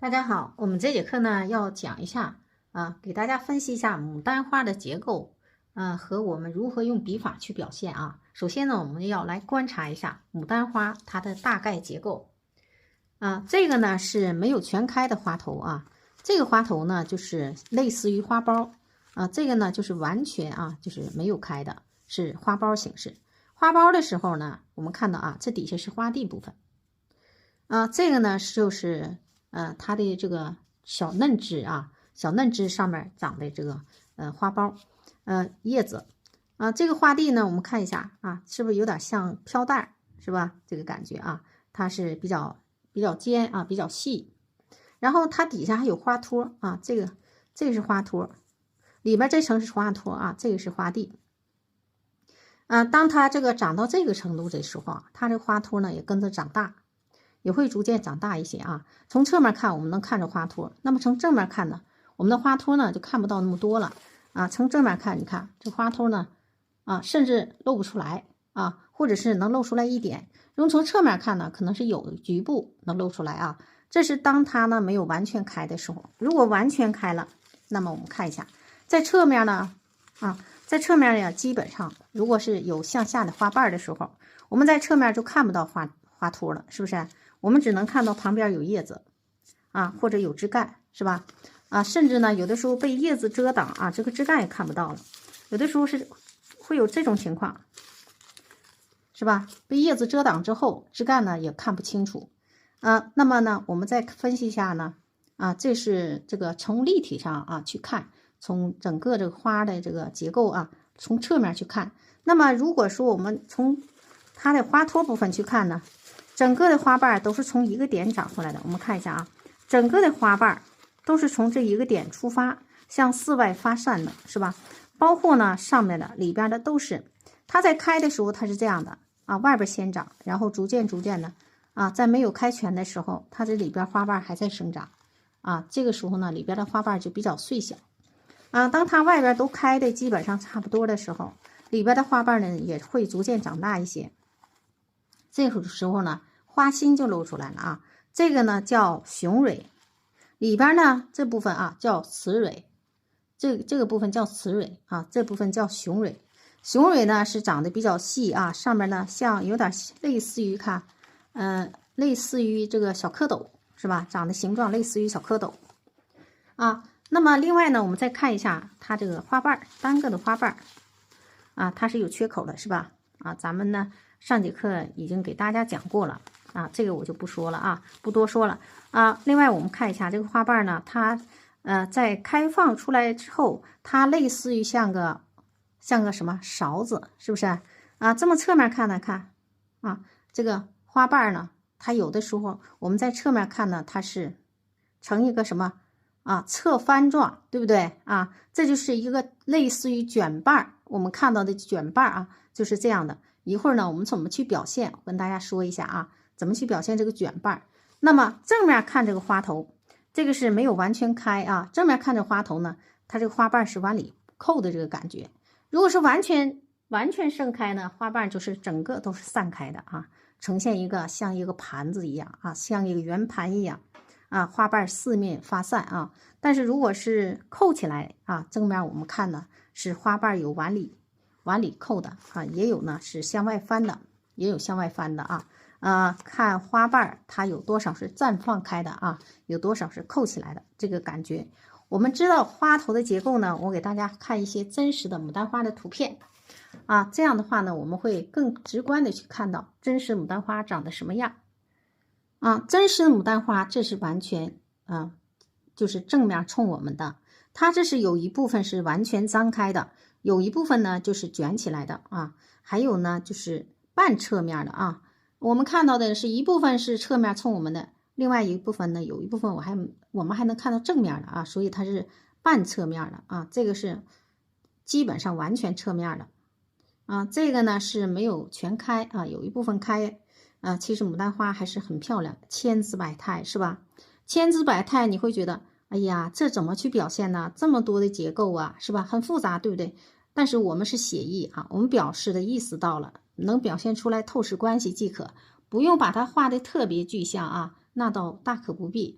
大家好，我们这节课呢要讲一下给大家分析一下牡丹花的结构，和我们如何用笔法去表现啊。首先呢，我们要来观察一下牡丹花它的大概结构这个呢是没有全开的花头啊，这个花头呢就是类似于花苞这个呢就是完全就是没有开的，是花苞形式。花苞的时候呢，我们看到这底下是花蒂部分这个呢就是它的这个小嫩枝小嫩枝上面长的这个花苞叶子这个花蒂呢，我们看一下是不是有点像飘带是吧？这个感觉它是比较尖比较细，然后它底下还有花托这个是花托，里面这层是花托这个是花蒂当它这个长到这个程度的时候它这个花托呢也跟着长大，也会逐渐长大一些从侧面看我们能看着花托，那么从正面看呢，我们的花托呢就看不到那么多了从正面看，你看这花托呢甚至露不出来或者是能露出来一点。如果从侧面看呢，可能是有局部能露出来这是当它呢没有完全开的时候。如果完全开了，那么我们看一下在侧面呢在侧面呢，基本上如果是有向下的花瓣的时候，我们在侧面就看不到花托了，是不是？我们只能看到旁边有叶子或者有枝干，是吧？甚至呢有的时候被叶子遮挡这个枝干也看不到了，有的时候是会有这种情况，是吧？被叶子遮挡之后，枝干呢也看不清楚那么呢我们再分析一下呢这是这个从立体上去看，从整个这个花的这个结构从侧面去看。那么如果说我们从它的花托部分去看呢，整个的花瓣都是从一个点长出来的。我们看一下整个的花瓣都是从这一个点出发，向四外发散的，是吧？包括呢上面的里边的都是。它在开的时候它是这样的外边先长，然后逐渐的在没有开全的时候，它这里边花瓣还在生长这个时候呢里边的花瓣就比较碎小当它外边都开的基本上差不多的时候，里边的花瓣呢也会逐渐长大一些。这个时候呢花心就露出来了这个呢叫雄蕊，里边呢这部分叫雌蕊，这个部分叫雌蕊这部分叫雄蕊。雄蕊呢是长得比较细上面呢像有点类似于类似于这个小蝌蚪，是吧？长得形状类似于小蝌蚪那么另外呢我们再看一下它这个花瓣，单个的花瓣它是有缺口的，是吧？咱们呢上节课已经给大家讲过了这个我就不说了不多说了另外我们看一下这个花瓣呢，它在开放出来之后，它类似于像个什么勺子，是不是这么侧面看呢，看这个花瓣呢，它有的时候我们在侧面看呢，它是成一个什么侧翻状，对不对这就是一个类似于卷瓣，我们看到的卷瓣就是这样的。一会儿呢我们怎么去表现，我跟大家说一下怎么去表现这个卷瓣。那么正面看这个花头，这个是没有完全开正面看这花头呢，它这个花瓣是往里扣的这个感觉。如果是完全盛开呢，花瓣就是整个都是散开的呈现一个像一个盘子一样像一个圆盘一样花瓣四面发散但是如果是扣起来正面我们看呢是花瓣有往里扣的也有呢是向外翻的，也有向外翻的看花瓣它有多少是绽放开的有多少是扣起来的，这个感觉。我们知道花头的结构呢，我给大家看一些真实的牡丹花的图片这样的话呢我们会更直观的去看到真实牡丹花长得什么样真实的牡丹花这是完全就是正面冲我们的，它这是有一部分是完全张开的，有一部分呢就是卷起来的还有呢就是半侧面的我们看到的是一部分是侧面冲我们的，另外一部分呢有一部分我们还能看到正面的所以它是半侧面的这个是基本上完全侧面的这个呢是没有全开有一部分开其实牡丹花还是很漂亮，千姿百态，是吧？千姿百态你会觉得哎呀这怎么去表现呢？这么多的结构是吧？很复杂，对不对？但是我们是写意我们表示的意思到了，能表现出来透视关系即可，不用把它画的特别具象那倒大可不必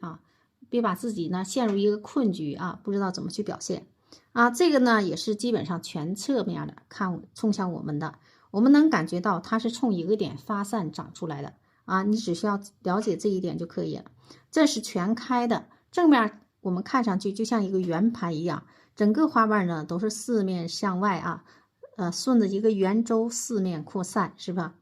别把自己呢陷入一个困局啊，不知道怎么去表现啊。这个呢也是基本上全侧面的看冲向我们的，我们能感觉到它是冲一个点发散长出来的啊，你只需要了解这一点就可以了。这是全开的，正面我们看上去就像一个圆盘一样，整个花瓣呢都是四面向外啊，顺着一个圆周四面扩散，是吧？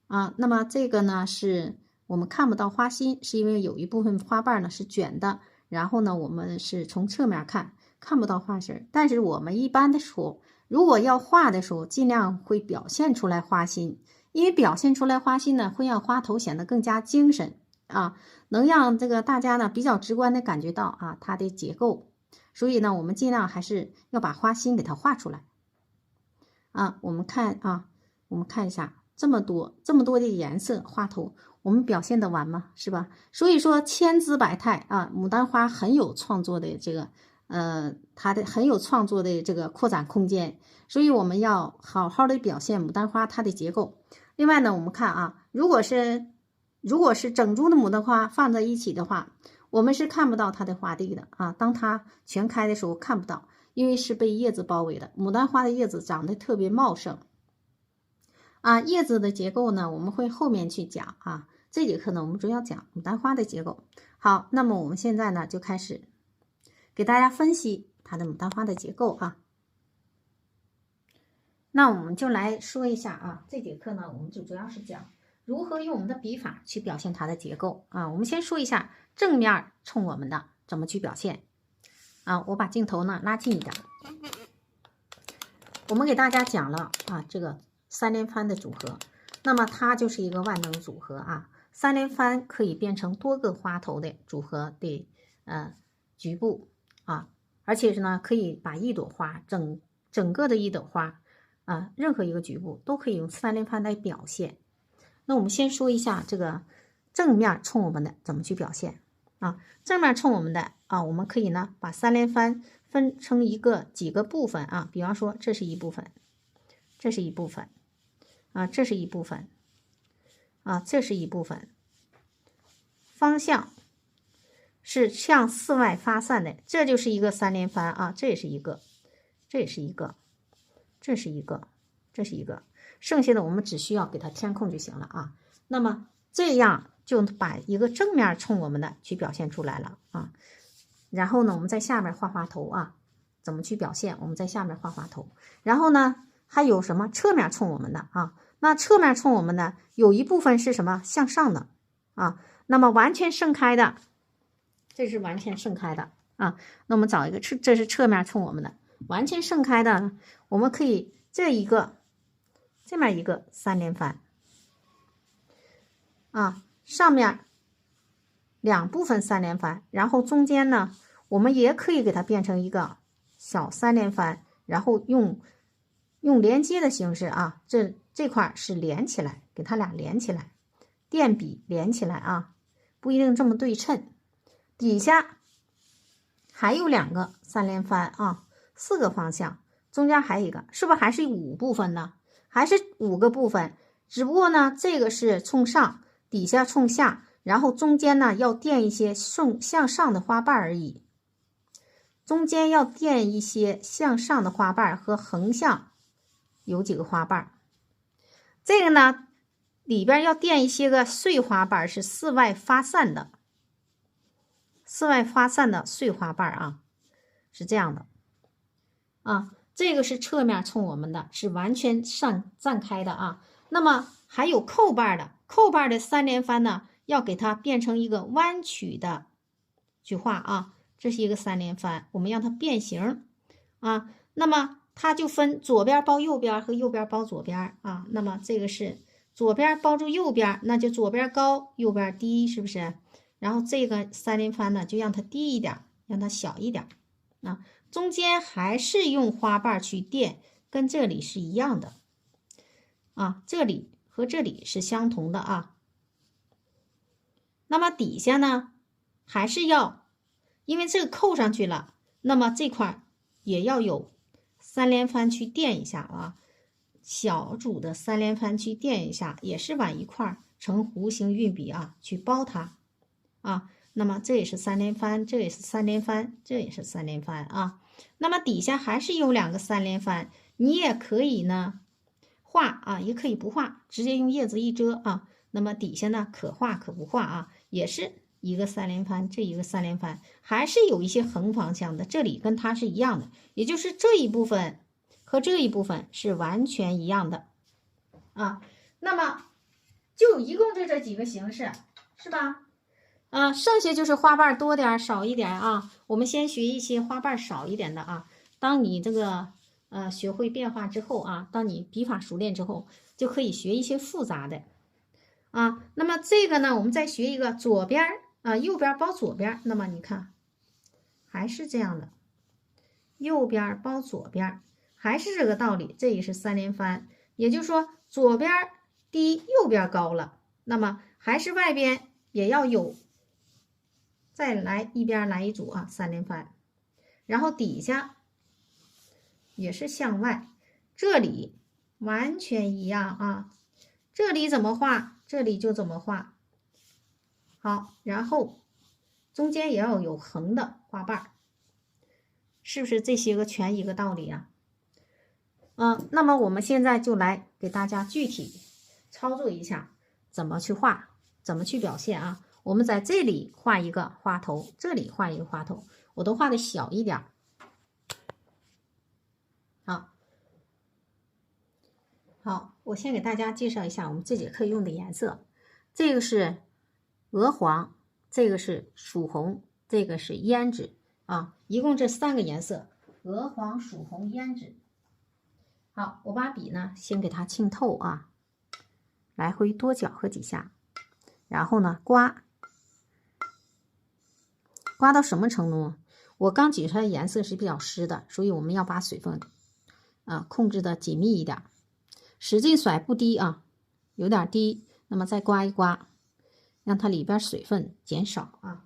啊，那么这个呢是我们看不到花心，是因为有一部分花瓣呢是卷的，然后呢我们是从侧面看不到花心，但是我们一般的时候，如果要画的时候，尽量会表现出来花心，因为表现出来花心呢，会让花头显得更加精神啊，能让这个大家呢比较直观的感觉到啊它的结构，所以呢我们尽量还是要把花心给它画出来啊。我们看一下。这么多的颜色花头，我们表现得完吗？是吧？所以说千姿百态啊，牡丹花很有创作的这个它的很有创作的这个扩展空间，所以我们要好好的表现牡丹花它的结构。另外呢，我们看啊，如果是整株的牡丹花放在一起的话，我们是看不到它的花蒂的啊。当它全开的时候看不到，因为是被叶子包围的。牡丹花的叶子长得特别茂盛。啊，叶子的结构呢，我们会后面去讲啊。这节课呢，我们主要讲牡丹花的结构。好，那么我们现在呢，就开始给大家分析它的牡丹花的结构啊。那我们就来说一下啊，这节课呢，我们就主要是讲如何用我们的笔法去表现它的结构啊。我们先说一下正面冲我们的怎么去表现啊。我把镜头呢拉近一点，我们给大家讲了啊，这个三连番的组合，那么它就是一个万能组合啊。三连番可以变成多个花头的组合的局部啊，而且是呢可以把一朵花整个的一朵花啊，任何一个局部都可以用三连番来表现。那我们先说一下这个正面冲我们的怎么去表现啊。正面冲我们的啊，我们可以呢把三连番分成几个部分啊，比方说这是一部分，这是一部分。啊，这是一部分，啊，这是一部分，方向是向四外发散的，这就是一个三连番啊，这也是一个，这也是一个，这是一个，这是一个，剩下的我们只需要给它填空就行了啊。那么这样就把一个正面冲我们的去表现出来了啊。然后呢，我们在下面画花头啊，怎么去表现？我们在下面画花头，然后呢？还有什么侧面冲我们的啊？那侧面冲我们的有一部分是什么向上的啊？那么完全盛开的，这是完全盛开的啊。那我们找一个这是侧面冲我们的完全盛开的，我们可以这面一个三连番啊，上面两部分三连番，然后中间呢，我们也可以给它变成一个小三连番，然后用连接的形式啊，这块是连起来，给它俩连起来，垫笔连起来啊，不一定这么对称。底下还有两个三连番啊，4个方向，中间还有一个，是不是还是5部分呢？还是5个部分，只不过呢，这个是冲上，底下冲下，然后中间呢要垫一些向上的花瓣而已。中间要垫一些向上的花瓣和横向有几个花瓣，这个呢里边要垫一些个碎花瓣，是四外发散的碎花瓣啊，是这样的啊。这个是侧面冲我们的，是完全绽开的啊。那么还有扣瓣的三连番呢，要给它变成一个弯曲的去画啊。这是一个三连番，我们让它变形啊。那么它就分左边包右边和右边包左边啊。那么这个是左边包住右边，那就左边高右边低，是不是？然后这个三连番呢，就让它低一点，让它小一点啊。中间还是用花瓣去垫，跟这里是一样的啊，这里和这里是相同的啊。那么底下呢，还是要，因为这个扣上去了，那么这块也要有三连番去垫一下啊，小组的三连番去垫一下，也是往一块成弧形运笔啊，去包它啊。那么这也是3连翻，这也是3连翻，这也是3连翻啊。那么底下还是有2个3连翻，你也可以呢画啊，也可以不画，直接用叶子一遮啊。那么底下呢可画可不画啊，也是一个3连翻，这一个3连翻，还是有一些横方向的，这里跟它是一样的，也就是这一部分和这一部分是完全一样的啊。那么就一共就这几个形式，是吧？剩下就是花瓣多点少一点啊。我们先学一些花瓣少一点的啊。当你这个学会变化之后啊，当你笔法熟练之后，就可以学一些复杂的啊。那么这个呢，我们再学一个左边右边包左边。那么你看，还是这样的，右边包左边，还是这个道理。这也是3连翻，也就是说左边低，右边高了，那么还是外边也要有。再来一边来一组啊，3连翻，然后底下也是向外，这里完全一样啊，这里怎么画，这里就怎么画。好，然后中间也要有横的花瓣，是不是这些个全一个道理啊？那么我们现在就来给大家具体操作一下，怎么去画，怎么去表现啊？我们在这里画一个花头，这里画一个花头，我都画的小一点。好，我先给大家介绍一下我们这节课用的颜色，这个是鹅黄，这个是曙红，这个是胭脂啊，一共这3个颜色，鹅黄、曙红、胭脂。好，我把笔呢先给它浸透啊，来回多搅和几下，然后呢刮到什么程度？我刚挤出来的颜色是比较湿的，所以我们要把水分控制的紧密一点，使劲甩不低啊，有点低，那么再刮一刮，让它里边水分减少啊。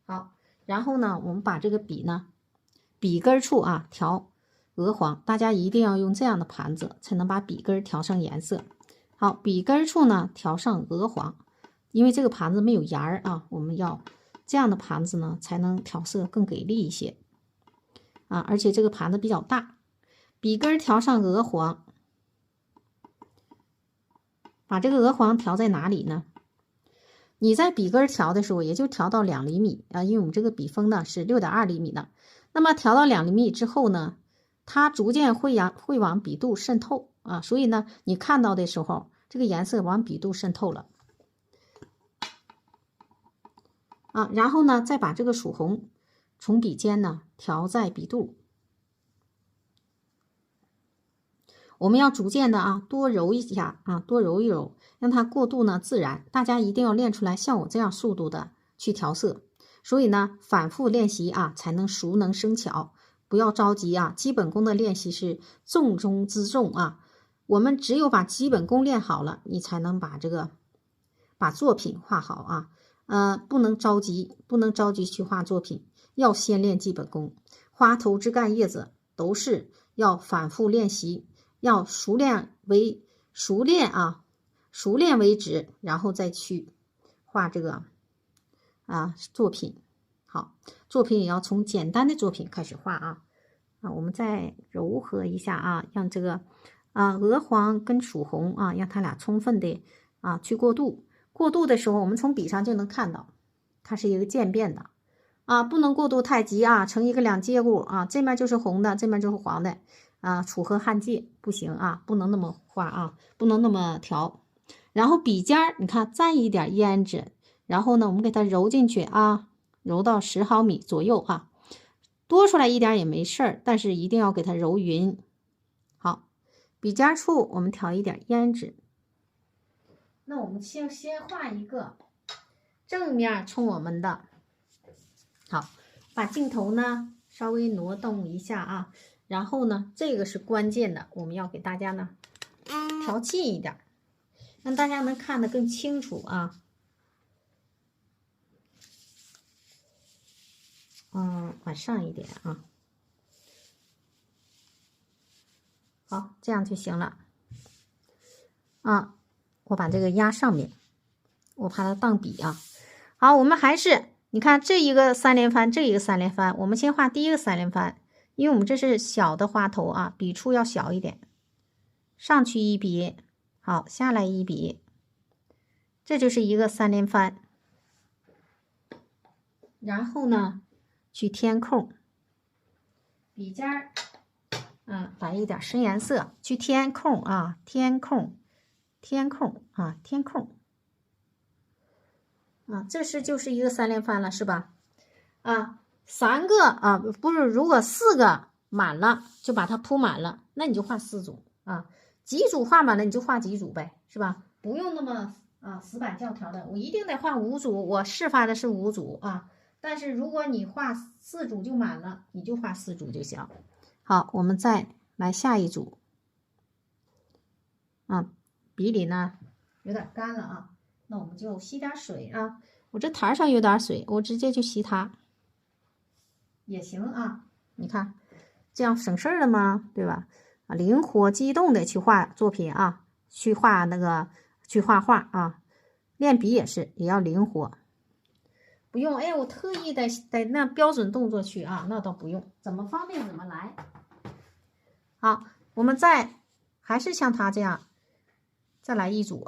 好，然后呢，我们把这个笔呢，笔根处啊调鹅黄，大家一定要用这样的盘子才能把笔根调上颜色。好，笔根处呢调上鹅黄，因为这个盘子没有沿儿啊，我们要这样的盘子呢才能调色更给力一些啊，而且这个盘子比较大，笔根调上鹅黄，把这个鹅黄调在哪里呢？你在笔根调的时候也就调到2厘米啊，因为我们这个笔锋呢是6.2厘米的，那么调到2厘米之后呢，它逐渐会往笔肚渗透啊，所以呢你看到的时候这个颜色往笔肚渗透了啊，然后呢再把这个曙红从笔尖呢调在笔肚，我们要逐渐的多揉一下多揉一揉，让它过渡呢自然。大家一定要练出来像我这样速度的去调色，所以呢反复练习才能熟能生巧，不要着急基本功的练习是重中之重我们只有把基本功练好了，你才能把作品画好不能着急，不能着急去画作品，要先练基本功。花头、枝干、叶子都是要反复练习，要熟练为止，然后再去画这个作品。好，作品也要从简单的作品开始画我们再柔和一下让这个鹅黄跟曙红让它俩充分的去过渡。过渡的时候，我们从笔上就能看到，它是一个渐变的不能过渡太急成一个两阶物这面就是红的，这面就是黄的楚河汉界不行不能那么画不能那么调。然后笔尖你看蘸一点胭脂，然后呢我们给它揉进去揉到10毫米左右多出来一点也没事儿，但是一定要给它揉匀。好，笔尖处我们调一点胭脂。那我们先画一个正面冲我们的。好，把镜头呢稍微挪动一下然后呢这个是关键的，我们要给大家呢调近一点，让大家能看得更清楚往上一点好，这样就行了我把这个压上面，我怕它当笔好，我们还是你看这一个3连翻，这一个3连翻，我们先画第一个3连翻，因为我们这是小的花头啊，笔触要小一点，上去一笔，好，下来一笔，这就是一个3连翻。然后呢，去填空，笔尖儿，来一点深颜色，去填空啊，填空，填空啊，填空。这就是一个3连翻了，是吧？3个不是，如果4个满了，就把它铺满了，那你就画4组几组画满了你就画几组呗，是吧？不用那么死板教条的，我一定得画5组，我示范的是5组但是如果你画4组就满了，你就画4组就行。好，我们再来下一组笔里呢有点干了那我们就吸点水我这台上有点水，我直接就吸它也行你看这样省事儿了吗？对吧？灵活机动的去画作品去画去画画练笔也是，也要灵活，不用我特意得那标准动作去那倒不用，怎么方便怎么来。好，我们还是像它这样再来一组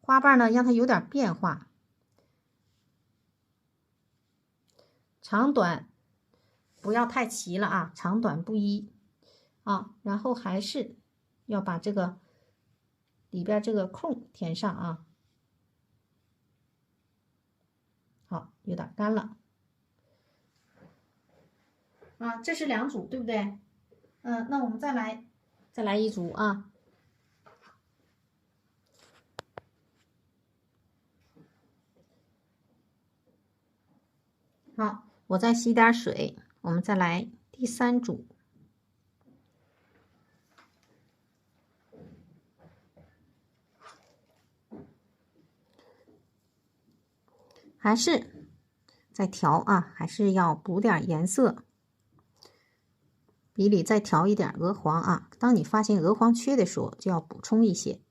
花瓣呢让它有点变化，长短不要太齐了长短不一然后还是要把这个里边这个空填上好，有点干了这是2组对不对？那我们再来一组好，我再吸点水，我们再来第3组。还是再调还是要补点颜色，笔里再调一点鹅黄当你发现鹅黄缺的时候，就要补充一些，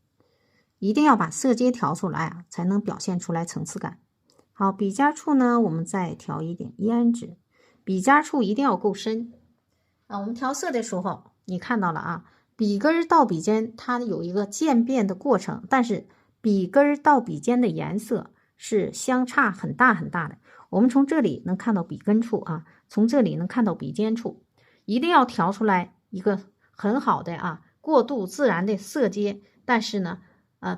一定要把色阶调出来才能表现出来层次感。好，笔尖处呢，我们再调一点胭脂，笔尖处一定要够深我们调色的时候，你看到了笔根到笔尖它有一个渐变的过程，但是笔根到笔尖的颜色是相差很大很大的。我们从这里能看到笔根处从这里能看到笔尖处，一定要调出来一个很好的过渡自然的色阶，但是呢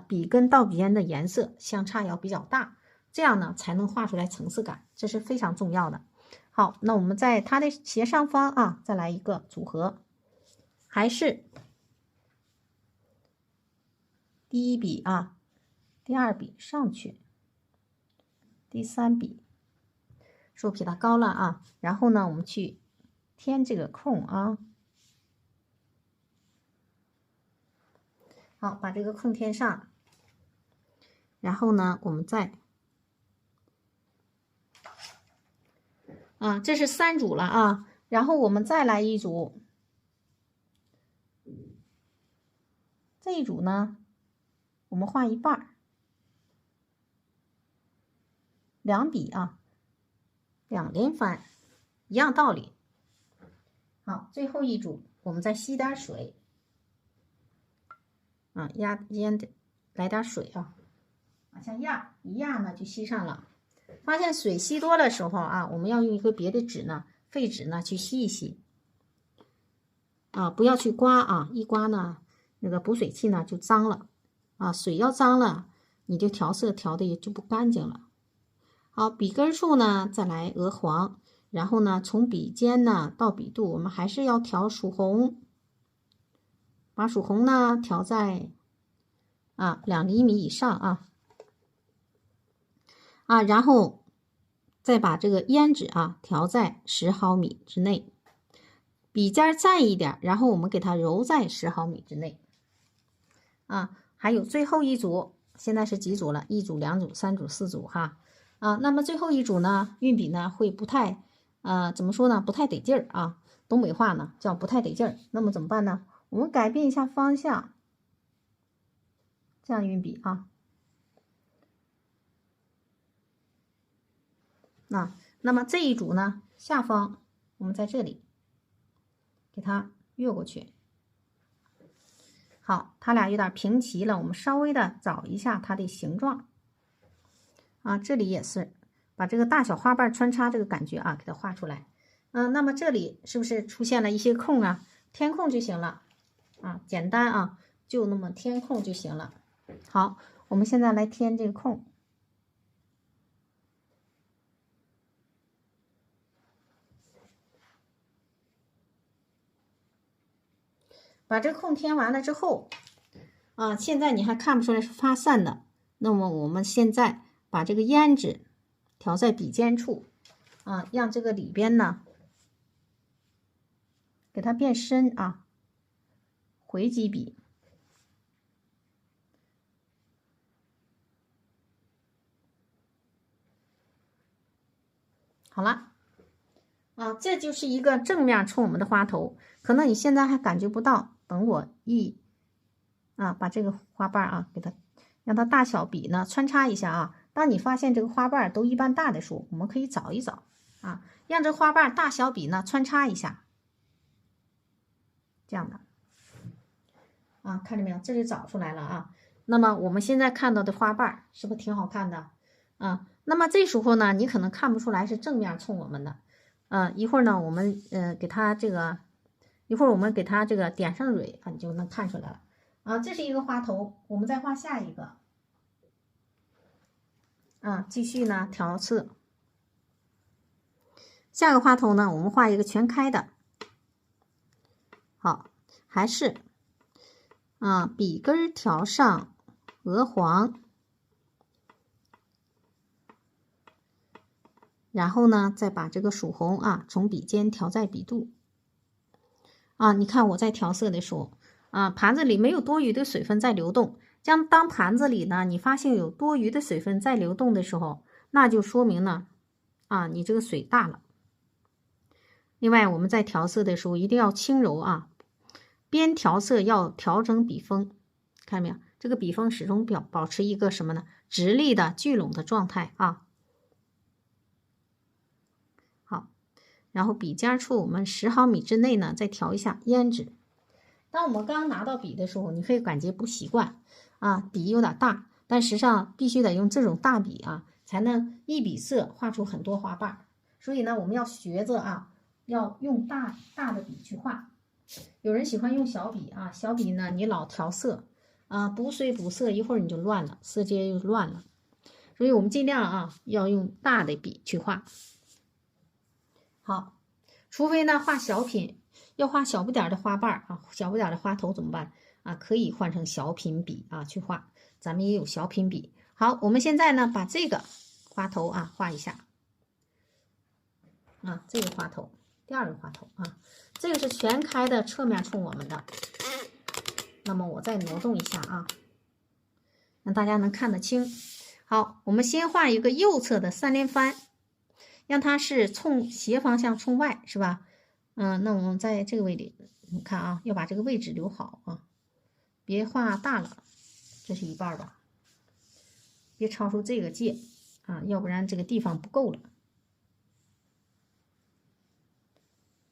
笔根到笔尖的颜色相差要比较大，这样呢才能画出来层次感，这是非常重要的。好，那我们在它的斜上方再来一个组合，还是第一笔第2笔上去，第3笔说比它高了然后呢我们去填这个空好，把这个空填上，然后呢我们再这是3组了然后我们再来一组，这一组呢我们画一半，2笔2连翻，一样道理。好，最后一组我们再吸点水腌的，来点水往下压，一压呢就吸上了。发现水吸多的时候我们要用一个别的纸呢，废纸呢去吸一吸不要去刮一刮呢那个补水器呢就脏了水要脏了，你就调色调的也就不干净了。好，笔根处呢再来鹅黄，然后呢从笔尖呢到笔肚，我们还是要调曙红，把曙红呢调在2厘米以上然后再把这个胭脂调在10毫米之内，笔尖蘸一点，然后我们给它揉在10毫米之内还有最后一组，现在是几组了？1组、2组、3组、4组那么最后一组呢，运笔呢会不太怎么说呢？不太得劲儿东北话呢叫不太得劲儿。那么怎么办呢？我们改变一下方向，这样运笔那么这一组呢，下方我们在这里给它越过去。好，它俩有点平齐了，我们稍微的找一下它的形状啊，这里也是把这个大小花瓣穿插这个感觉啊，给它画出来。那么这里是不是出现了一些空啊？填空就行了啊，简单啊，就那么填空就行了。好，我们现在来填这个空。把这个空填完了之后啊，现在你还看不出来是发散的，那么我们现在把这个胭脂调在笔尖处啊，让这个里边呢给它变深啊，回几笔。好了啊，这就是一个正面冲我们的花头，可能你现在还感觉不到，等我把这个花瓣啊给它让它大小笔呢穿插一下啊。当你发现这个花瓣都一般大的时候，我们可以找一找啊，让这花瓣大小笔呢穿插一下，这样的啊，看见没有？这就找出来了啊。那么我们现在看到的花瓣是不是挺好看的啊？那么这时候呢，你可能看不出来是正面冲我们的，一会儿呢我们给它这个，一会儿我们给它这个点上蕊啊，你就能看出来了啊。这是一个花头，我们再画下一个。继续呢调色，下个花头呢，我们画一个全开的。好，还是笔根调上鹅黄，然后呢再把这个曙红啊从笔尖调在笔肚你看我在调色的时候盘子里没有多余的水分在流动。当盘子里呢，你发现有多余的水分在流动的时候，那就说明呢，你这个水大了。另外，我们在调色的时候一定要轻柔啊，边调色要调整笔锋，看到没有？这个笔锋始终保持一个什么呢？直立的聚拢的状态啊。好，然后笔尖处我们10毫米之内呢，再调一下胭脂。当我们刚拿到笔的时候，你会感觉不习惯笔有点大，但实际上必须得用这种大笔才能一笔色画出很多花瓣。所以呢，我们要学着要用大的笔去画。有人喜欢用小笔小笔呢，你老调色补水补色，一会儿你就乱了，色阶又乱了。所以我们尽量要用大的笔去画。好，除非呢画小品。要画小不点的花瓣小不点的花头怎么办可以换成小品笔去画，咱们也有小品笔。好，我们现在呢把这个花头画一下这个花头，第二个花头这个是全开的，侧面冲我们的。那么我再挪动一下让大家能看得清。好，我们先画一个右侧的3连翻，让它是冲斜方向冲外，是吧？那我们在这个位置，你看要把这个位置留好别画大了，这是一半吧，别超出这个界要不然这个地方不够了。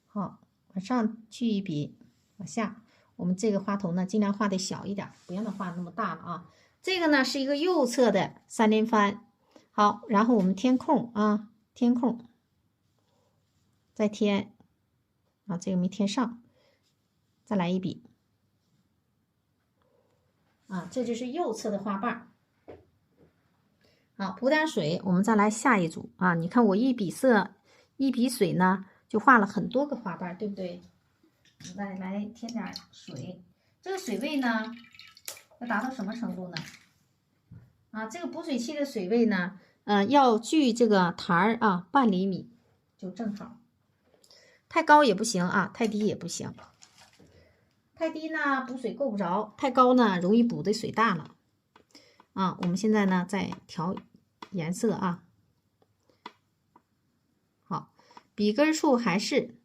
好，往上去一笔，往下，我们这个花头呢，尽量画的小一点，不让它画那么大了这个呢是一个右侧的3连翻。好，然后我们填空填空，再填。这个没填上，再来一笔这就是右侧的花瓣。好，补点水，我们再来下一组你看我一笔色一笔水呢，就画了很多个花瓣，对不对？我们再来添点水，这个水位呢要达到什么程度呢？这个补水器的水位呢，要距这个台半厘米就正好。太高也不行太低也不行。太低呢补水够不着，太高呢容易补的水大了我们现在呢再调颜色好，笔根处还是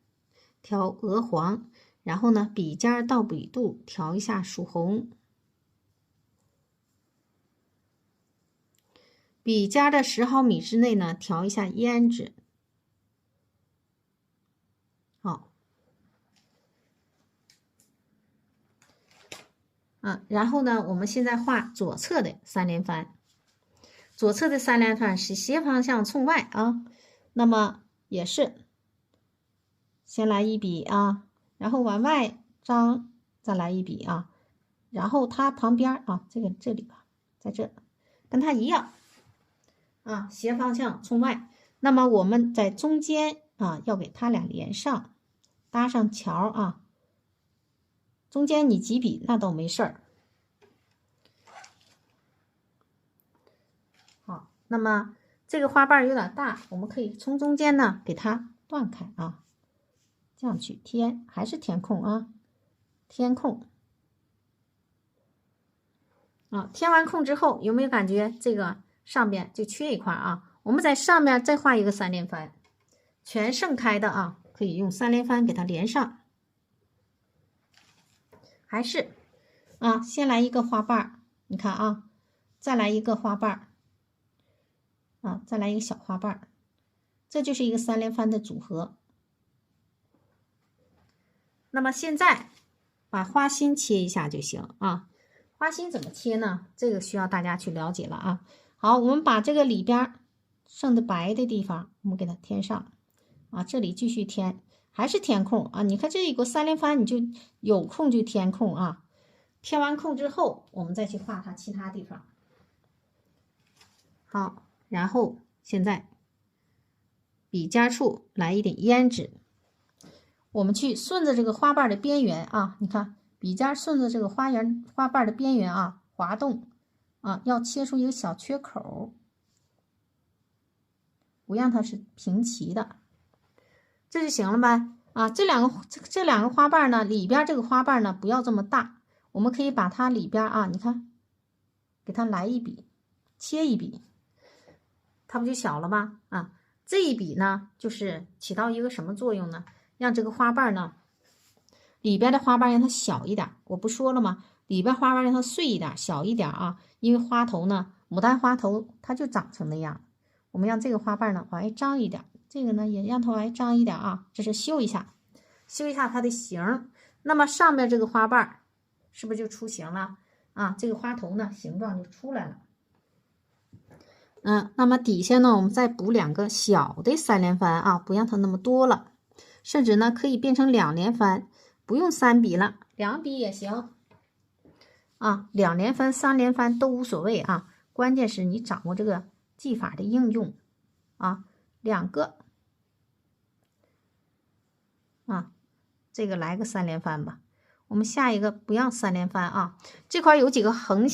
调鹅黄，然后呢笔尖到笔肚调一下曙红，笔尖的10毫米之内呢，调一下胭脂。好，然后呢，我们现在画左侧的3连翻。左侧的3连翻是斜方向冲外啊，那么也是先来一笔啊，然后往外张，再来一笔啊，然后它旁边啊，这里吧，在这跟它一样啊，斜方向冲外。那么我们在中间啊，要给它俩连上，搭上桥啊。中间你几笔那都没事儿。好，那么这个花瓣有点大，我们可以从中间呢给它断开啊，这样去填，还是填空啊，填空啊。填完空之后，有没有感觉这个上边就缺一块啊？我们在上面再画一个3连翻，全盛开的啊，可以用3连翻给它连上。还是啊，先来一个花瓣，你看啊，再来一个花瓣啊，再来一个小花瓣，这就是一个3连翻的组合。那么现在把花心切一下就行啊。花心怎么切呢？这个需要大家去了解了啊。好，我们把这个里边剩的白的地方，我们给它填上啊。这里继续填，还是填空啊。你看这有个3连翻，你就有空就填空啊。填完空之后，我们再去画它其他地方。好，然后现在笔尖处来一点胭脂，我们去顺着这个花瓣的边缘啊，你看笔尖顺着这个花瓣的边缘啊滑动啊，要切出一个小缺口，不让它是平齐的，这就行了呗啊。这两个花瓣呢，里边这个花瓣呢不要这么大。我们可以把它里边啊，你看，给它来一笔，切一笔，它不就小了吗？啊，这一笔呢，就是起到一个什么作用呢？让这个花瓣呢，里边的花瓣让它小一点。我不说了吗？里边花瓣让它碎一点，小一点啊。因为花头呢，牡丹花头它就长成那样。我们让这个花瓣呢往外张一点，这个呢也让它往外张一点啊。这是修一下它的形。那么上面这个花瓣是不是就出形了啊？这个花头呢，形状就出来了。那么底下呢，我们再补2个小的3连翻啊，不让它那么多了，甚至呢可以变成2连翻，不用3笔了，2笔也行啊，2连翻、3连翻都无所谓啊，关键是你掌握这个技法的应用啊。2个啊，这个来个3连翻吧。我们下一个不让3连翻啊，这块有几个横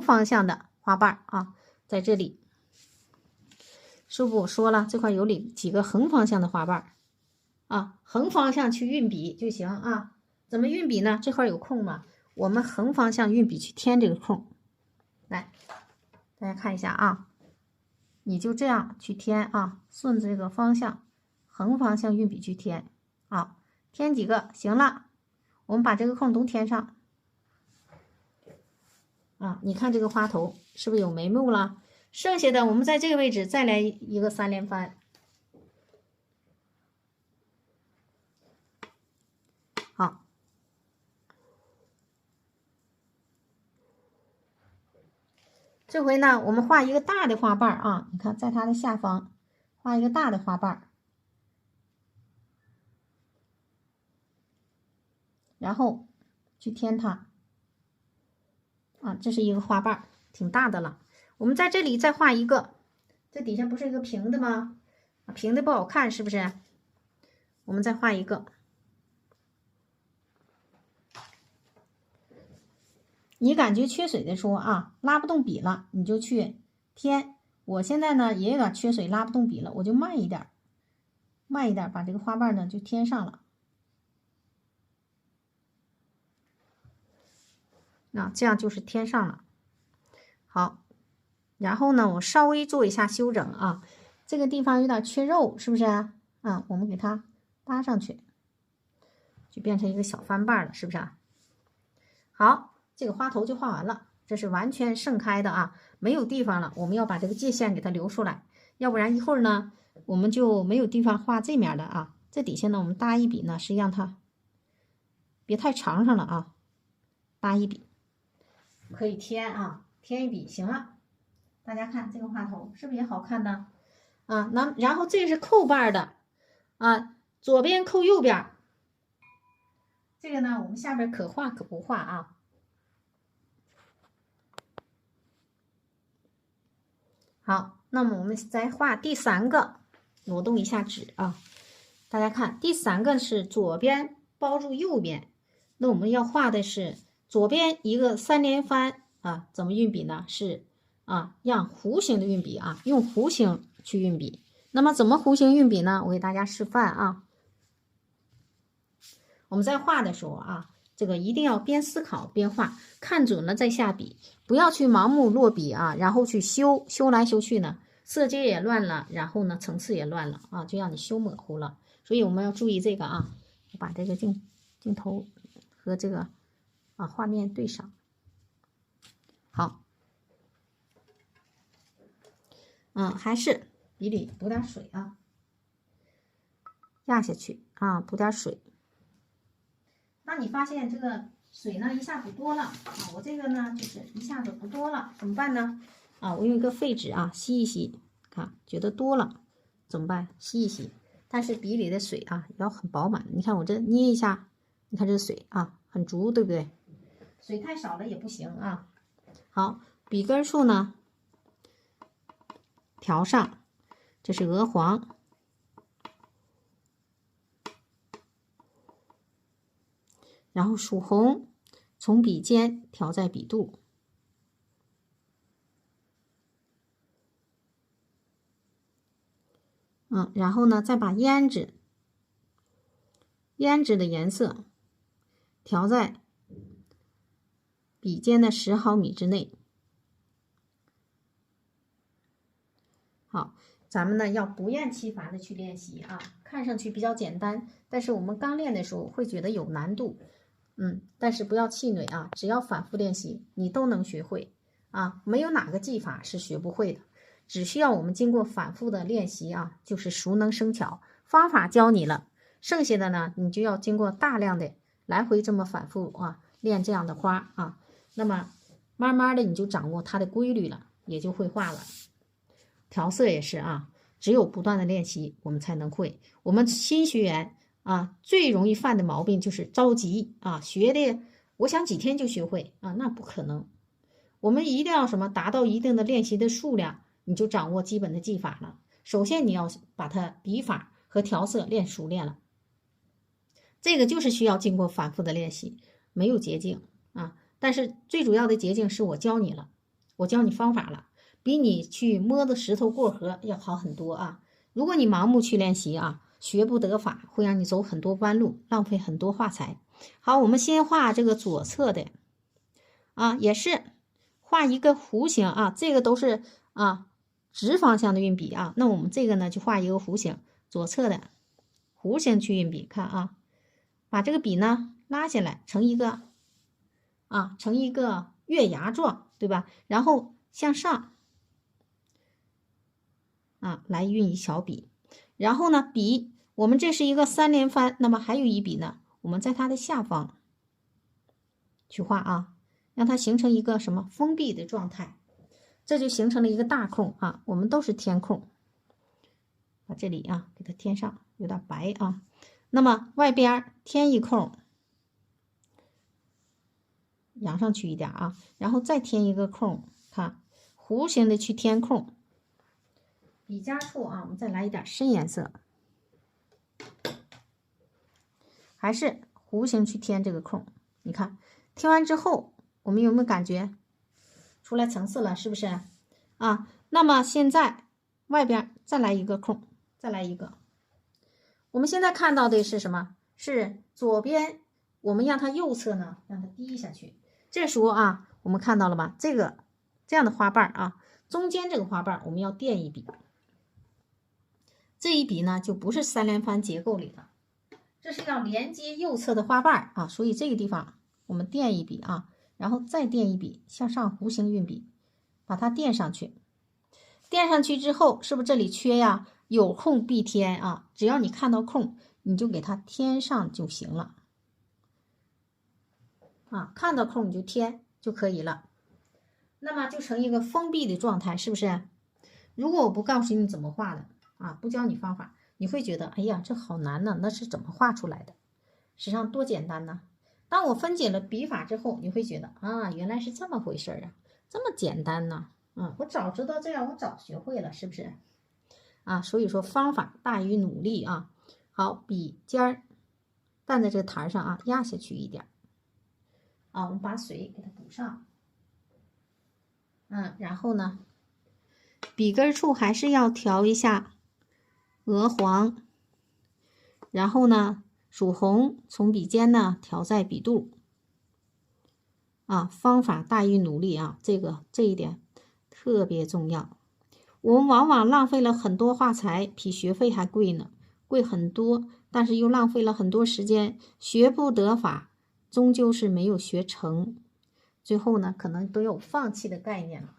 方向的花瓣啊，在这里。师傅我说了，这块有几个横方向的花瓣啊，横方向去运笔就行啊。怎么运笔呢？这块有空吗？我们横方向运笔去填这个空。来，大家看一下啊，你就这样去填啊，顺着这个方向，横方向运笔去填啊，填几个行了。我们把这个空都填上啊！你看这个花头是不是有眉目了？剩下的我们在这个位置再来一个3连翻。好，这回呢，我们画一个大的花瓣啊！你看，在它的下方画一个大的花瓣，然后去填它啊，这是一个花瓣，挺大的了。我们在这里再画一个，这底下不是一个平的吗？平的不好看，是不是？我们再画一个。你感觉缺水的时候啊，拉不动笔了，你就去填。我现在呢也有点缺水，拉不动笔了，我就慢一点，把这个花瓣呢就填上了。这样就是填上了。好，然后呢，我稍微做一下修整啊，这个地方有点缺肉，是不是啊？我们给它搭上去，就变成一个小翻瓣了，是不是啊？好，这个花头就画完了。这是完全盛开的啊，没有地方了，我们要把这个界限给它留出来，要不然一会儿呢，我们就没有地方画这面的啊。这底下呢，我们搭一笔呢，是让它别太长上了啊，搭一笔可以添啊，添一笔行了。大家看这个画头是不是也好看呢？啊，然后这是扣把的啊，左边扣右边，这个呢，我们下边可画可不画啊。好，那么我们再画第3个，挪动一下纸啊。大家看，第3个是左边包住右边，那我们要画的是左边一个3连翻啊，怎么运笔呢？是啊，让弧形的运笔啊，用弧形去运笔。那么怎么弧形运笔呢？我给大家示范啊。我们在画的时候啊，这个一定要边思考边画，看准了再下笔，不要去盲目落笔啊，然后去修来修去呢，色阶也乱了，然后呢层次也乱了啊，就让你修模糊了。所以我们要注意这个啊，我把这个镜头和这个画面对上。好，还是笔里补点水啊，压下去啊，补点水。当你发现这个水呢一下补多了啊，我这个呢就是一下子补多了，怎么办呢？啊，我用一个废纸啊吸一吸，看觉得多了怎么办？吸一吸。但是笔里的水啊也要很饱满，你看我这捏一下，你看这水啊很足，对不对？水太少了也不行啊。好，笔根数呢调上，这是鹅黄。然后属红，从笔尖调在笔肚，然后呢，再把胭脂的颜色调在笔尖的10毫米之内。好，咱们呢要不厌其烦的去练习啊，看上去比较简单，但是我们刚练的时候会觉得有难度。但是不要气馁啊，只要反复练习，你都能学会啊，没有哪个技法是学不会的，只需要我们经过反复的练习啊，就是熟能生巧，方法教你了，剩下的呢，你就要经过大量的来回这么反复啊，练这样的花啊，那么慢慢的你就掌握它的规律了，也就会画了。调色也是啊，只有不断的练习，我们才能会。我们新学员啊，最容易犯的毛病就是着急啊，学的我想几天就学会啊，那不可能。我们一定要什么达到一定的练习的数量，你就掌握基本的技法了。首先你要把它笔法和调色练熟练了，这个就是需要经过反复的练习，没有捷径啊。但是最主要的捷径是我教你了，我教你方法了，比你去摸着石头过河要好很多啊。如果你盲目去练习啊，学不得法，会让你走很多弯路，浪费很多画材。好，我们先画这个左侧的啊，也是画一个弧形啊，这个都是直方向的运笔啊。那我们这个呢，就画一个弧形，左侧的弧形去运笔。看啊，把这个笔呢拉下来，成一个月牙状，对吧？然后向上来运一小笔。然后呢，笔我们这是一个3连翻，那么还有一笔呢，我们在它的下方去画啊，让它形成一个什么封闭的状态，这就形成了一个大空啊。我们都是填空，把这里给它填上，有点白啊。那么外边填一空，扬上去一点啊，然后再填一个空，看弧形的去填空。笔尖处我们再来一点深颜色，还是弧形去填这个空。你看填完之后，我们有没有感觉出来层次了？是不是啊？那么现在外边再来一个空，再来一个。我们现在看到的是什么？是左边，我们让它右侧呢，让它低下去。这时候我们看到了吧？这样的花瓣中间这个花瓣我们要垫一笔。这一笔呢，就不是3连翻结构里的，这是要连接右侧的花瓣所以这个地方我们垫一笔然后再垫一笔，向上弧形运笔，把它垫上去。垫上去之后，是不是这里缺呀？有空必添啊！只要你看到空，你就给它添上就行了。啊，看到空你就添就可以了。那么就成一个封闭的状态，是不是？如果我不告诉你怎么画的啊，不教你方法，你会觉得哎呀，这好难呢，那是怎么画出来的？实际上多简单呢！当我分解了笔法之后，你会觉得啊，原来是这么回事啊，这么简单呢。我早知道这样，我早学会了，是不是？啊，所以说方法大于努力啊。好，笔尖儿淡在这个台上啊，压下去一点啊，我们把水给它补上。然后呢，笔根处还是要调一下鹅黄，然后呢，曙红从笔尖呢调在笔肚。啊，方法大于努力啊，这一点特别重要。我们往往浪费了很多画材，比学费还贵呢，贵很多，但是又浪费了很多时间，学不得法，终究是没有学成，最后呢，可能都有放弃的概念了。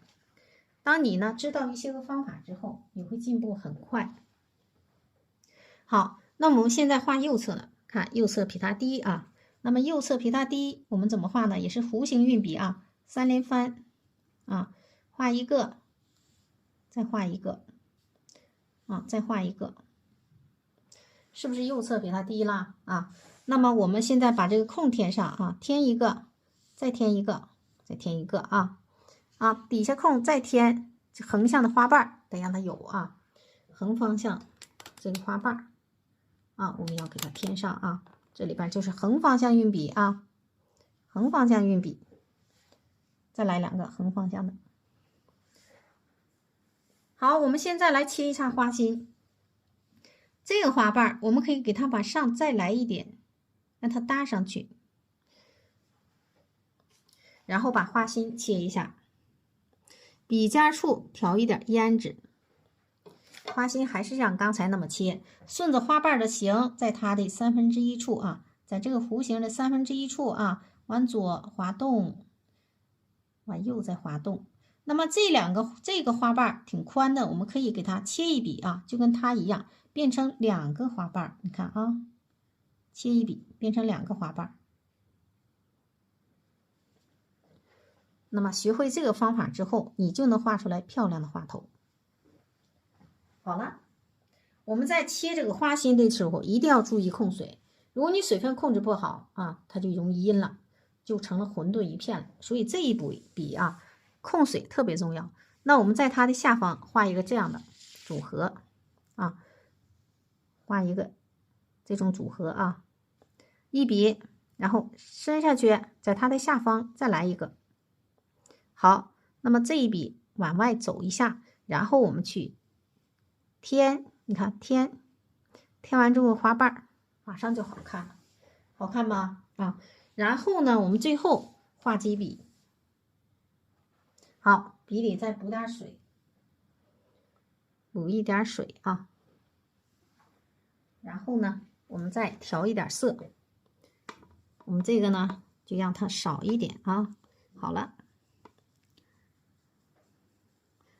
当你呢知道一些个方法之后，你会进步很快。好，那我们现在画右侧了，看右侧撇沓低啊。那么右侧撇沓低我们怎么画呢？也是弧形运笔啊，三连翻啊，画一个，再画一个啊，再画一个，是不是右侧撇沓低了啊？那么我们现在把这个空填上啊，填一个，再填一个，再填一个啊，底下空再填横向的花瓣，得让它有啊，横方向这个花瓣啊，我们要给它填上啊。这里边就是横方向运笔啊，横方向运笔，再来两个横方向的。好，我们现在来切一下花心。这个花瓣我们可以给它往上再来一点，让它搭上去，然后把花心切一下，笔尖处调一点胭脂。花心还是像刚才那么切，顺着花瓣的形，在它的1/3处啊，在这个弧形的1/3处啊，往左滑动，往右再滑动。那么这个花瓣挺宽的，我们可以给它切一笔啊，就跟它一样，变成2个花瓣。你看啊，切一笔变成2个花瓣。那么学会这个方法之后，你就能画出来漂亮的花头。好了，我们在切这个花心的时候，一定要注意控水。如果你水分控制不好啊，它就容易阴了，就成了混沌一片了。所以这一步笔啊，控水特别重要。那我们在它的下方画一个这样的组合啊，画一个这种组合啊，一笔，然后伸下去，在它的下方再来一个。好，那么这一笔往外走一下，然后我们去添，你看添完之后花瓣马上就好看了，好看吗？啊，然后呢，我们最后画几笔，好，笔里再补点水，补一点水啊，然后呢，我们再调一点色，我们这个呢就让它少一点啊，好了，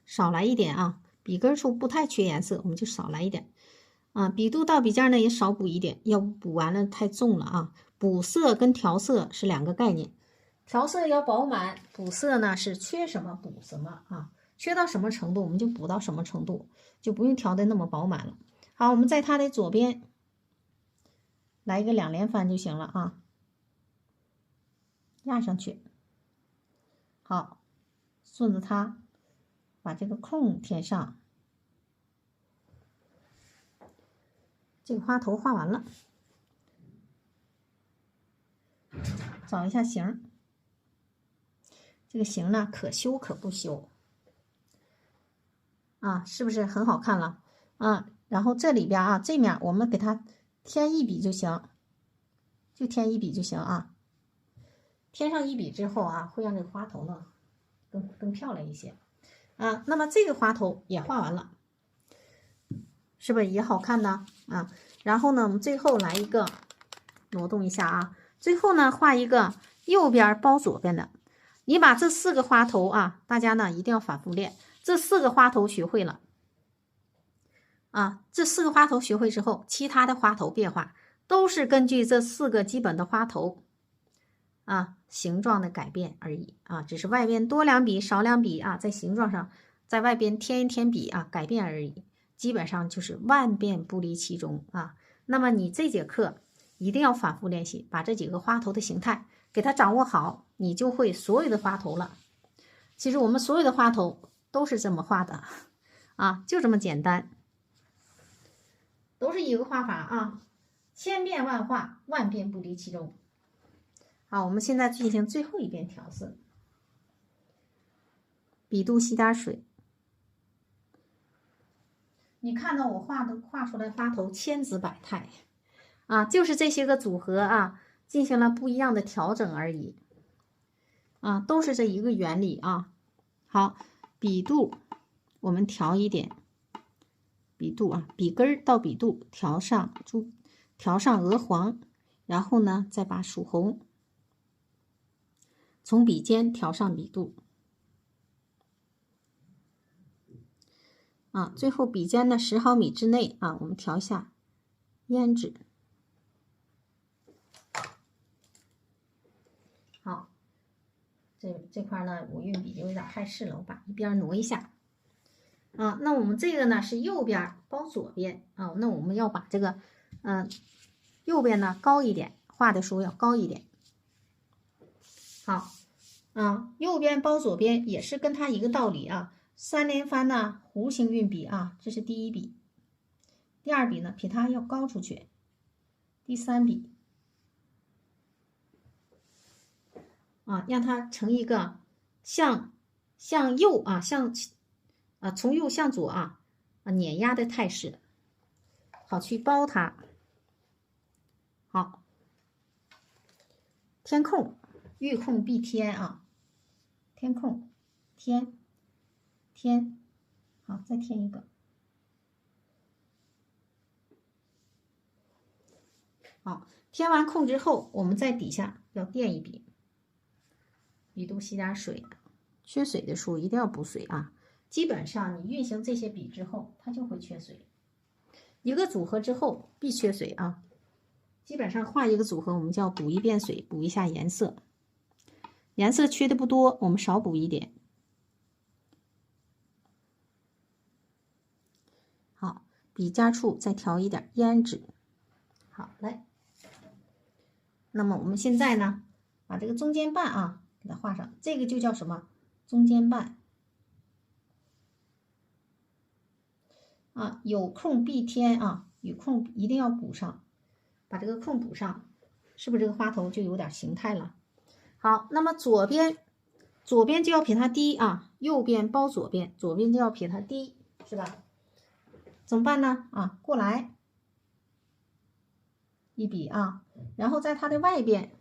少来一点啊。笔根处不太缺颜色，我们就少来一点啊。笔肚到笔尖呢也少补一点，要不补完了太重了啊。补色跟调色是2个概念，调色要饱满，补色呢是缺什么补什么啊，缺到什么程度我们就补到什么程度，就不用调的那么饱满了。好，我们在它的左边来一个2连翻就行了啊，压上去。好，顺着它把这个空填上，这个花头画完了，找一下形，这个形呢可修可不修啊，是不是很好看了啊？然后这里边啊，这面我们给它添一笔就行，就添一笔就行啊。添上一笔之后啊，会让这个花头呢更漂亮一些啊。那么这个花头也画完了，是不是也好看呢？啊，然后呢，我们最后来一个挪动一下啊，最后呢画一个右边包左边的。你把这4个花头啊，大家呢一定要反复练。这4个花头学会了啊，这4个花头学会之后，其他的花头变化都是根据这4个基本的花头啊形状的改变而已啊，只是外边多2笔少2笔啊，在形状上在外边添一添笔啊，改变而已，基本上就是万变不离其宗啊。那么你这节课一定要反复练习，把这几个花头的形态给它掌握好，你就会所有的花头了。其实我们所有的花头都是这么画的啊，就这么简单，都是一个画法啊，千变万化，万变不离其宗。好，我们现在进行最后一遍调色，笔肚吸点水。你看到我画出来花头千姿百态啊，就是这些个组合啊，进行了不一样的调整而已啊，都是这一个原理啊。好，笔肚我们调一点，笔肚啊，笔根到笔肚调上鹅黄，然后呢再把曙红从笔尖调上笔肚啊，最后笔尖的10毫米之内啊，我们调一下胭脂。好，这块呢，我用笔就有点碍事了，我把一边挪一下啊。那我们这个呢是右边包左边啊，那我们要把这个右边呢高一点，画的时候要高一点。好啊，右边包左边也是跟它一个道理啊。3连翻呢，弧形运笔啊，这是第1笔。第2笔呢，比它要高出去。第3笔啊，让它成一个向右啊，从右向左啊碾压的态势，好去包它。好，填空，欲空必填啊，填空，填，好，再填一个。好，填完空之后，我们在底下要垫一笔，笔肚吸点水，缺水的时候一定要补水啊。基本上你运行这些笔之后，它就会缺水。一个组合之后必缺水啊。基本上画一个组合，我们就要补一遍水，补一下颜色。颜色缺的不多，我们少补一点。好，笔尖处再调一点胭脂。好，来。那么我们现在呢，把这个中间瓣啊给它画上，这个就叫什么？中间瓣啊，有空必填啊，有空一定要补上，把这个空补上，是不是这个花头就有点形态了？好，那么左边就要比它低啊，右边包左边，左边就要比它低，是吧？怎么办呢？啊，过来一笔啊，然后在它的外边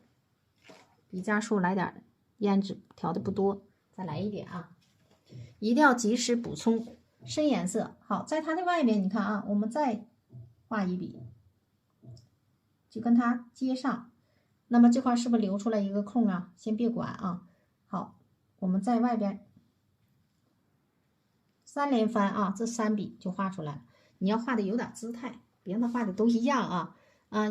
笔尖处来点胭脂，调的不多，再来一点啊，一定要及时补充深颜色。好，在它的外边，你看啊，我们再画一笔，就跟它接上。那么这块是不是留出来一个空啊？先别管啊。好，我们在外边3连翻啊，这3笔就画出来了。你要画的有点姿态，别让它画的都一样啊。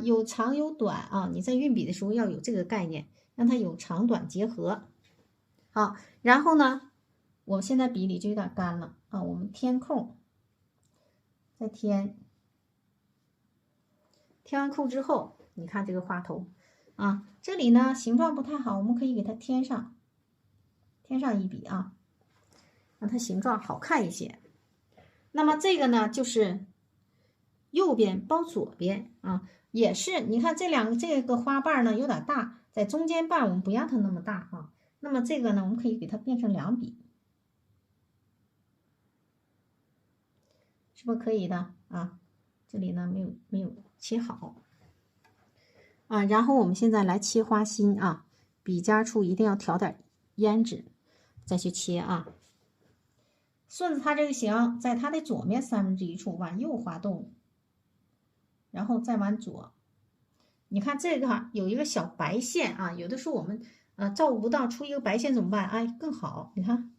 有长有短啊，你在运笔的时候要有这个概念，让它有长短结合。好，然后呢，我现在笔里就有点干了啊，我们填空，再填完空之后，你看这个花头啊，这里呢形状不太好，我们可以给它添上一笔啊，让它形状好看一些。那么这个呢，就是右边包左边啊，也是你看这个花瓣呢有点大，在中间瓣我们不让它那么大啊。那么这个呢，我们可以给它变成2笔，是不是可以的啊？这里呢没有切好啊。然后我们现在来切花心啊，笔尖处一定要调点胭脂，再去切啊。顺着它这个形，在它的左面1/3处往右滑动，然后再往左。你看这个有一个小白线啊，有的时候我们照顾不到出一个白线怎么办？哎，更好，你看，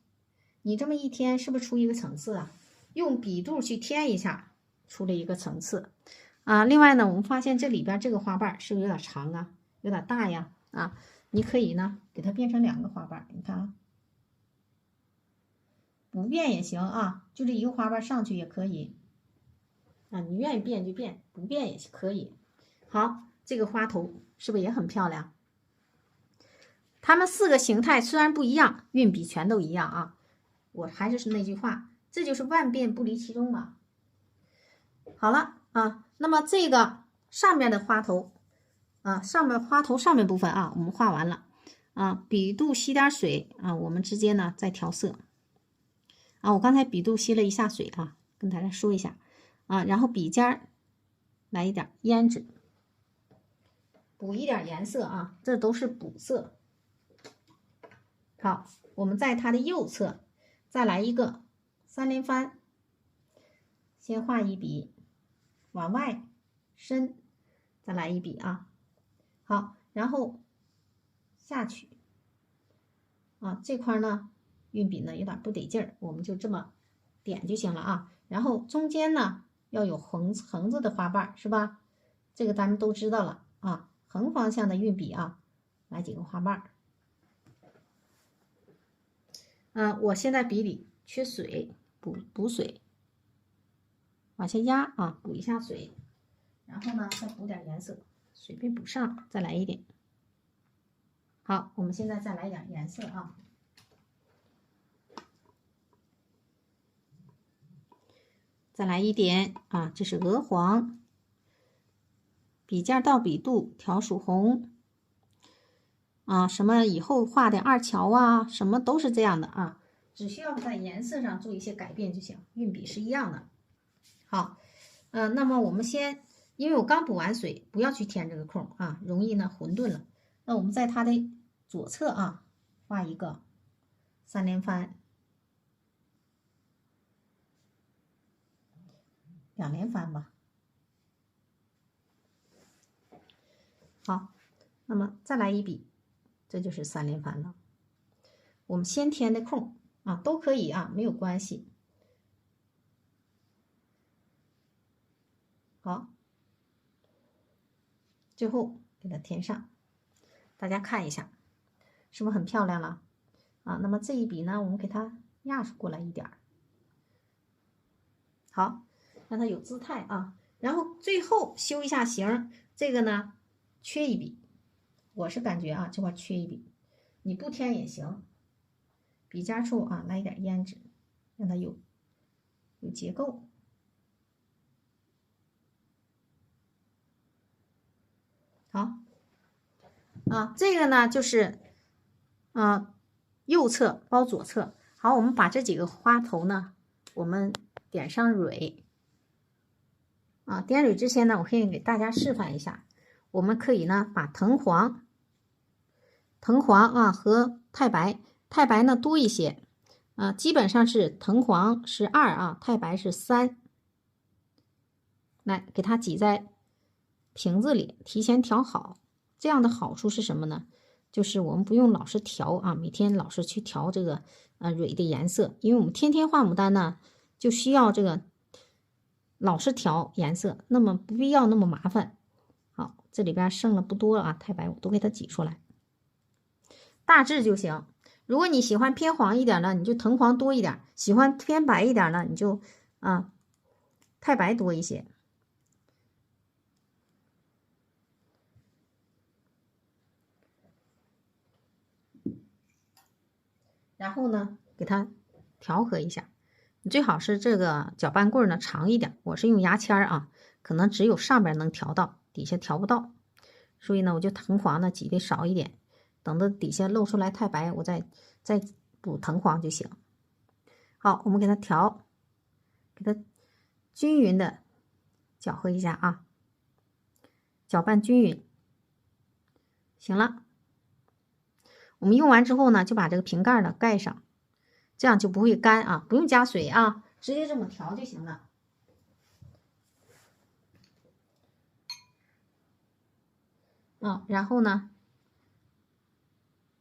你这么一添，是不是出一个层次啊？用笔肚去添一下，出了一个层次啊。另外呢，我们发现这里边这个花瓣是不是有点长啊，有点大呀？啊，你可以呢给它变成2个花瓣，你看啊，不变也行啊，就这一个花瓣上去也可以啊，你愿意变就变，不变也可以。好，这个花头是不是也很漂亮？它们4个形态虽然不一样，运笔全都一样啊。我还是那句话，这就是万变不离其宗嘛。好了啊，那么这个上面的花头啊，花头上面部分啊，我们画完了啊。笔肚吸点水啊，我们直接呢再调色啊。我刚才笔肚吸了一下水啊，跟大家说一下啊。然后笔尖来一点胭脂，补一点颜色啊，这都是补色。好，我们在它的右侧再来一个3连翻，先画一笔，往外伸，再来一笔啊。好，然后下去啊，这块呢运笔呢有点不得劲儿，我们就这么点就行了啊。然后中间呢要有横子的花瓣，是吧？这个咱们都知道了啊，横方向的运笔啊，来几个花瓣。我现在笔里缺水，补水，往下压啊，补一下水，然后呢再补点颜色，水没补上，再来一点。好，我们现在再来点颜色啊，再来一点啊，这是鹅黄，笔尖到笔肚调属红啊，什么以后画的2桥啊，什么都是这样的啊，只需要在颜色上做一些改变就行，运笔是一样的。好，那么我们先，因为我刚补完水，不要去填这个空啊，容易呢混沌了。那我们在它的左侧啊，画一个3连翻，2连翻吧。好，那么再来一笔，这就是3连翻了。我们先填的空啊，都可以啊，没有关系。好，最后给它填上，大家看一下，是不是很漂亮了啊？那么这一笔呢，我们给它压过来一点儿，好，让它有姿态啊。然后最后修一下形，这个呢缺一笔，我是感觉啊这块缺一笔，你不填也行。笔尖处啊来一点胭脂，让它有结构。好，这个呢就是右侧包左侧。好，我们把这几个花头呢，我们点上蕊啊。点蕊之前呢，我可以给大家示范一下，我们可以呢把藤黄啊和太白呢多一些啊，基本上是藤黄是2啊，太白是3，来给它挤在瓶子里，提前调好。这样的好处是什么呢？就是我们不用老是调啊，每天老是去调这个蕊的颜色，因为我们天天画牡丹呢，就需要这个老是调颜色，那么不必要那么麻烦。好，这里边剩了不多啊，太白我都给它挤出来，大致就行。如果你喜欢偏黄一点呢，你就藤黄多一点；喜欢偏白一点呢，你就太白多一些。然后呢，给它调和一下。你最好是这个搅拌棍呢长一点，我是用牙签啊，可能只有上边能调到，底下调不到，所以呢，我就藤黄呢挤的少一点，等到底下露出来太白，我再补藤黄就行。好，我们给它调，给它均匀的搅和一下啊，搅拌均匀，行了。我们用完之后呢，就把这个瓶盖呢盖上，这样就不会干啊，不用加水啊，直接这么调就行了。然后呢，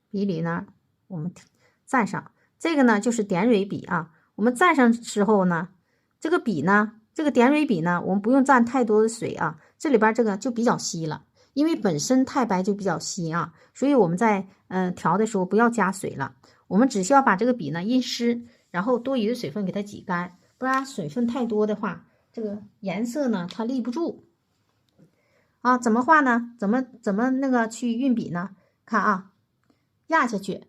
笔里呢，我们蘸上这个呢，就是点蕊笔啊。我们蘸上之后呢，这个笔呢，这个点蕊笔呢，我们不用蘸太多的水啊，这里边这个就比较稀了，因为本身太白就比较稀啊，所以我们在调的时候不要加水了，我们只需要把这个笔呢阴湿，然后多余的水分给它挤干，不然水分太多的话，这个颜色呢它立不住啊。怎么画呢？怎么那个去运笔呢？看啊，压下去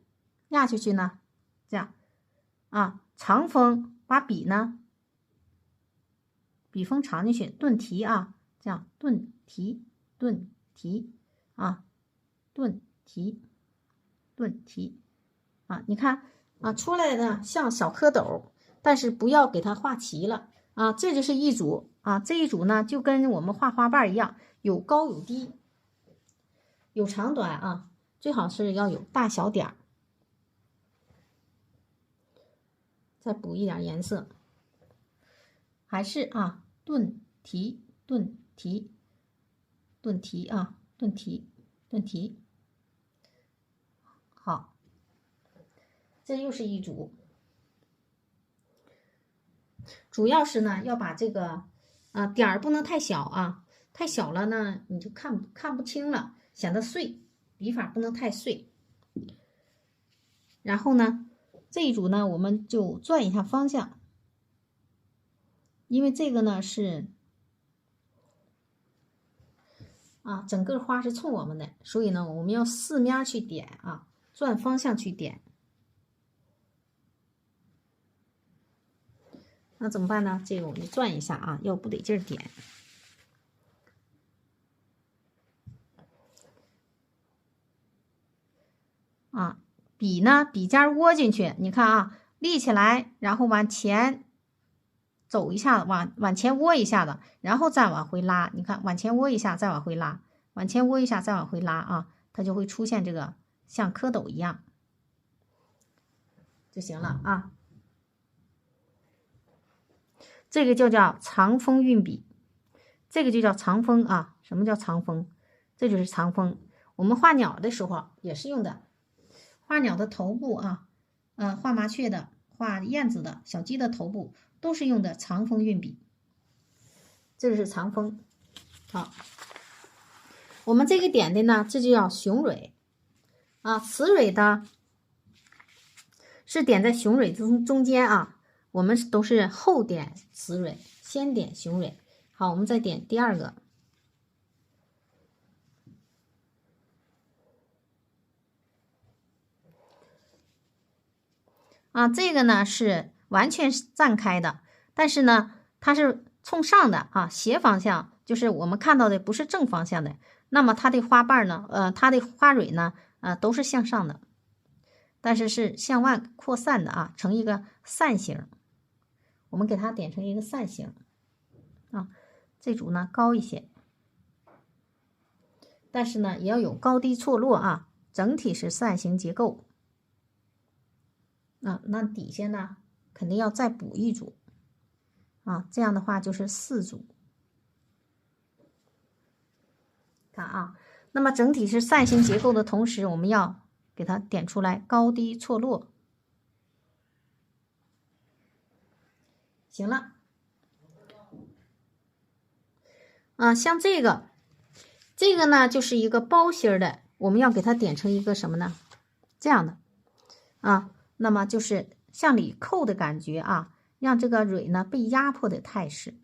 呢，这样啊，长锋把笔呢，笔锋长进去，顿提啊，这样顿提啊，顿提啊，你看啊，出来呢像小蝌蚪，但是不要给它画齐了啊，这就是一组啊，这一组呢就跟我们画花瓣一样，有高有低，有长短啊，最好是要有大小点儿。再补一点颜色，还是啊，顿提啊，顿提，好，这又是一组。主要是呢，要把这个点儿不能太小啊，太小了呢，你就看不清了，显得碎，笔法不能太碎。然后呢，这一组呢，我们就转一下方向，因为这个呢是啊，整个花是冲我们的，所以呢，我们要四面去点啊，转方向去点。那怎么办呢？这个我们转一下啊，要不得劲儿点啊。笔呢，笔尖窝进去，你看啊，立起来，然后往前走一下，往前窝一下子，然后再往回拉。你看，往前窝一下，再往回拉，往前窝一下，再往回拉啊，它就会出现这个像蝌蚪一样就行了啊。这个就叫长锋运笔，这个就叫长锋啊。什么叫长锋？这就是长锋。我们画鸟的时候也是用的，画鸟的头部啊，画麻雀的、画燕子的、小鸡的头部都是用的长锋运笔。这个是长锋。好，我们这个点的呢，这就叫雄蕊啊。雌蕊的是点在雄蕊中间啊。我们都是后点雌蕊，先点雄蕊。好，我们再点第二个。啊，这个呢是完全绽开的，但是呢它是冲上的啊，斜方向，就是我们看到的不是正方向的。那么它的花瓣呢，它的花蕊呢，都是向上的，但是是向外扩散的啊，成一个扇形。我们给它点成一个扇形啊，这组呢高一些，但是呢也要有高低错落啊，整体是扇形结构。那底下呢肯定要再补一组啊，这样的话就是4组。看啊，那么整体是扇形结构的同时，我们要给它点出来高低错落。行了啊，像这个呢就是一个包心的，我们要给它点成一个什么呢？这样的啊，那么就是向里扣的感觉啊，让这个蕊呢被压迫的态势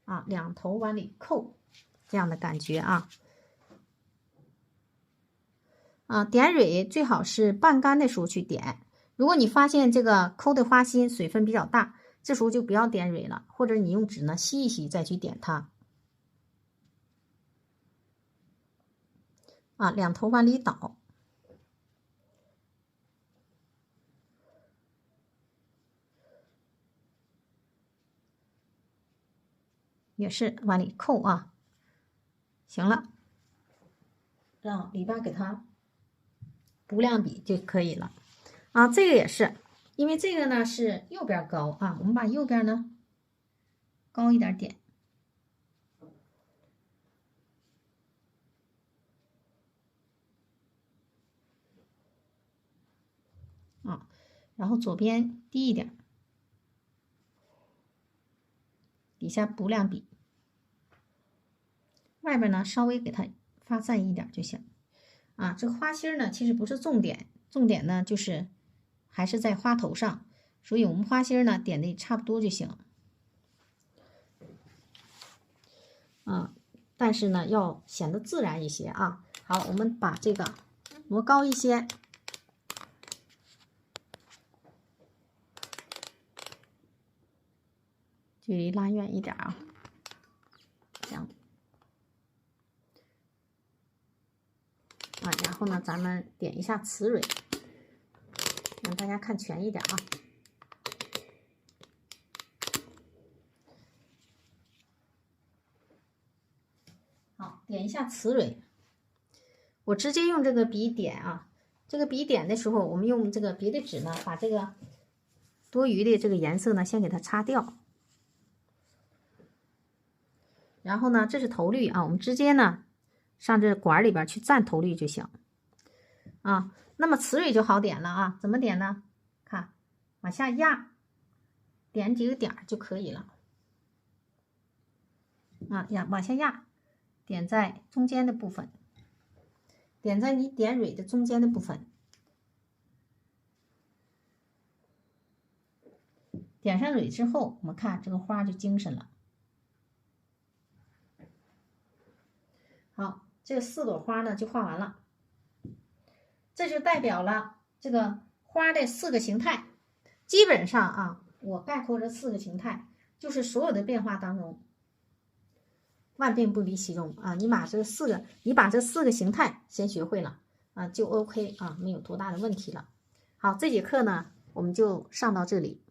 啊，两头往里扣这样的感觉啊。点蕊最好是半干的时候去点，如果你发现这个抠的花心水分比较大，这时候就不要点蕊了，或者你用纸呢吸一吸再去点它啊，两头往里倒。也是往里扣啊，行了，让里边给它补两笔就可以了啊。这个也是，因为这个呢是右边高啊，我们把右边呢高一点点然后左边低一点，底下补2笔，外边呢稍微给它发散一点就行。啊，这个花心呢其实不是重点，重点呢就是还是在花头上，所以我们花心呢点的差不多就行。但是呢要显得自然一些啊。好，我们把这个挪高一些，距离拉远一点啊，这样。然后呢，咱们点一下雌蕊，让大家看全一点啊。好，点一下雌蕊。我直接用这个笔点啊，这个笔点的时候，我们用这个别的纸呢，把这个多余的这个颜色呢，先给它擦掉。然后呢，这是头绿啊，我们直接呢上这管里边去蘸头绿就行啊。那么雌蕊就好点了啊，怎么点呢？看，往下压，点几个点就可以了啊，往下压，点在中间的部分。点在你点蕊的中间的部分，点上蕊之后，我们看这个花就精神了。好，这4朵花呢就画完了，这就代表了这个花的4个形态。基本上啊，我概括这4个形态，就是所有的变化当中，万变不离其宗啊！你把这4个形态先学会了啊，就 OK 啊，没有多大的问题了。好，这节课呢，我们就上到这里。